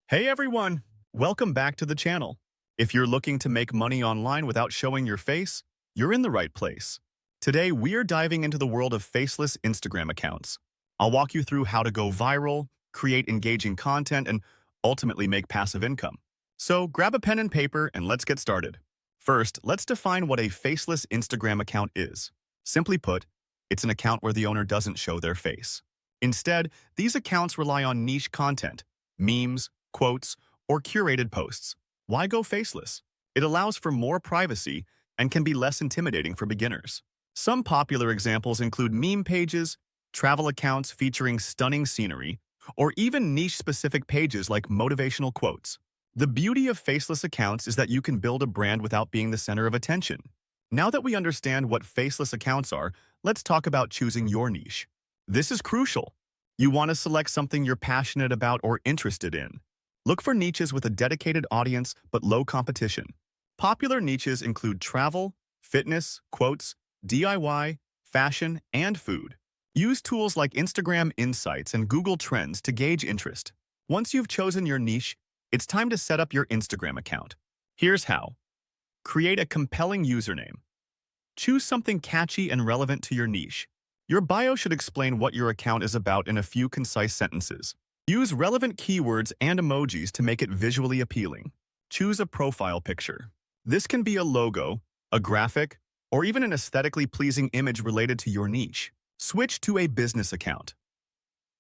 Hey everyone! Welcome back to the channel. If you're looking to make money online without showing your face, you're in the right place. Today, we're diving into the world of faceless Instagram accounts. I'll walk you through how to go viral, create engaging content, and ultimately make passive income. So grab a pen and paper and let's get started. First, let's define what a faceless Instagram account is. Simply put, it's an account where the owner doesn't show their face. Instead, these accounts rely on niche content, memes, quotes, or curated posts. Why go faceless? It allows for more privacy and can be less intimidating for beginners. Some popular examples include meme pages, travel accounts featuring stunning scenery, or even niche-specific pages like motivational quotes. The beauty of faceless accounts is that you can build a brand without being the center of attention. Now that we understand what faceless accounts are, let's talk about choosing your niche. This is crucial. You want to select something you're passionate about or interested in. Look for niches with a dedicated audience but low competition. Popular niches include travel, fitness, quotes, DIY, fashion, and food. Use tools like Instagram Insights and Google Trends to gauge interest. Once you've chosen your niche, it's time to set up your Instagram account. Here's how. Create a compelling username. Choose something catchy and relevant to your niche. Your bio should explain what your account is about in a few concise sentences. Use relevant keywords and emojis to make it visually appealing. Choose a profile picture. This can be a logo, a graphic, or even an aesthetically pleasing image related to your niche. Switch to a business account.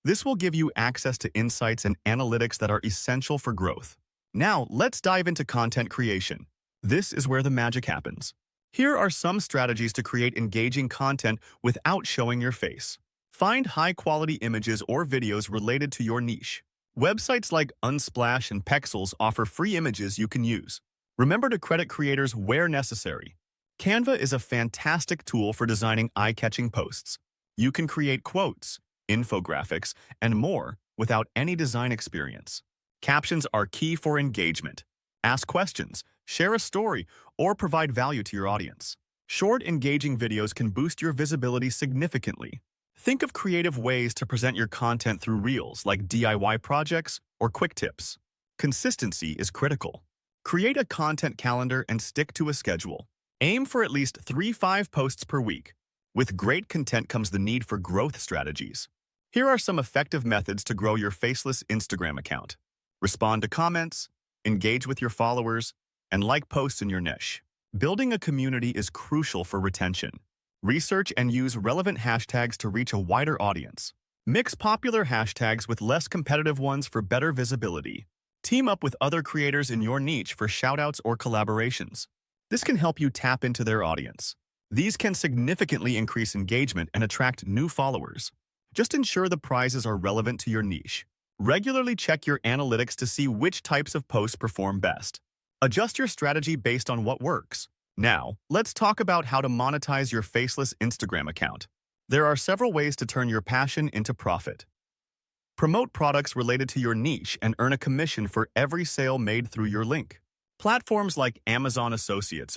This will give you access to insights and analytics that are essential for growth. Now, let's dive into content creation. This is where the magic happens. Here are some strategies to create engaging content without showing your face. Find high-quality images or videos related to your niche. Websites like Unsplash and Pexels offer free images you can use. Remember to credit creators where necessary. Canva is a fantastic tool for designing eye-catching posts. You can create quotes, infographics, and more without any design experience. Captions are key for engagement. Ask questions, share a story, or provide value to your audience. Short, engaging videos can boost your visibility significantly. Think of creative ways to present your content through reels like DIY projects or quick tips. Consistency is critical. Create a content calendar and stick to a schedule. Aim for at least 3-5 posts per week. With great content comes the need for growth strategies. Here are some effective methods to grow your faceless Instagram account. Respond to comments, engage with your followers, and like posts in your niche. Building a community is crucial for retention. Research and use relevant hashtags to reach a wider audience. Mix popular hashtags with less competitive ones for better visibility. Team up with other creators in your niche for shoutouts or collaborations. This can help you tap into their audience. These can significantly increase engagement and attract new followers. Just ensure the prizes are relevant to your niche. Regularly check your analytics to see which types of posts perform best. Adjust your strategy based on what works. Now, let's talk about how to monetize your faceless Instagram account. There are several ways to turn your passion into profit. Promote products related to your niche and earn a commission for every sale made through your link. Platforms like Amazon Associates